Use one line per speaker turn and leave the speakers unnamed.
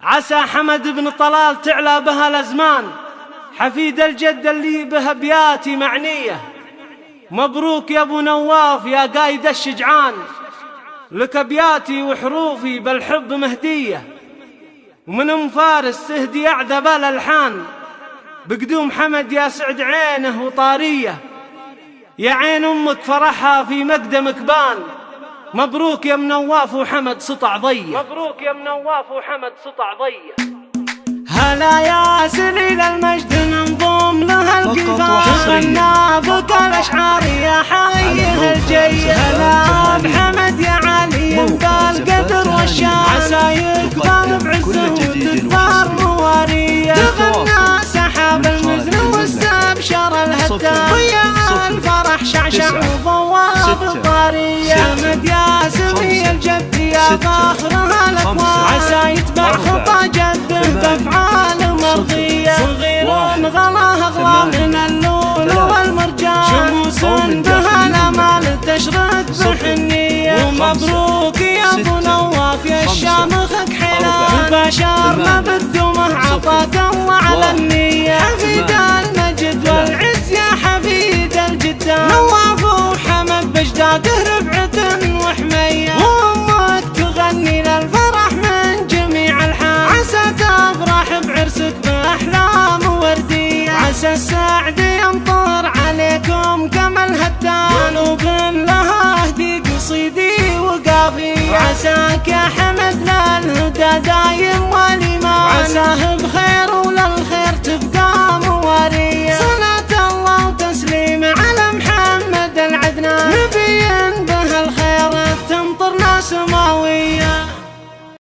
عسى حمد بن طلال تعلى بها الأزمان، حفيد الجد اللي به أبياتي معنية. مبروك يا أبو نواف يا قايد الشجعان، لك أبياتي وحروفي بالحب مهدية. ومن أم فارس تهدي أعذب الألحان، بقدوم حمد يا سعد عينه وطارية. يا عين أمك فرحها في مقدمك بان، مبروك يا منواف وحمد سطع ضية. مبروك يا منواف وحمد سطع ضية. هلا يا سليل المجد ننظم لها القفا، تغنى بك الأشعار يا حيه الجية. هلا بحمد يا علي بالقدر والشان، عسى يكبر بعزه وتكبر مواريه. تغنى سحاب المزن واستبشر الهتان، ويا الفرح شعشع وضواب الطارية. حمد يا سمي الجد يا فخرها الأكوان، عسى يتبع خطى جده بأفعال مرضية. صغير غلاها أغلى من اللؤلؤ والمرجان، شموس بها الأمال تشرق بحنية. ومبروك يا أبو نواف يا الشامخك حلال، بشرنا بالدمه عطاك الله على النية. حفيد المجد والعز يا حفيد الجدان، نواف وحمد بجداده رفعة وحمية. وأمك تغني للفرح من جميع الحال، عسى تفرح بعرسك بأحلام وردية. عسى السعد يمطر عليكم كما الهتان، وبن لها اهدي قصيدي وقافية. عساك يا حمد للهدى دايم والإيمان، عساه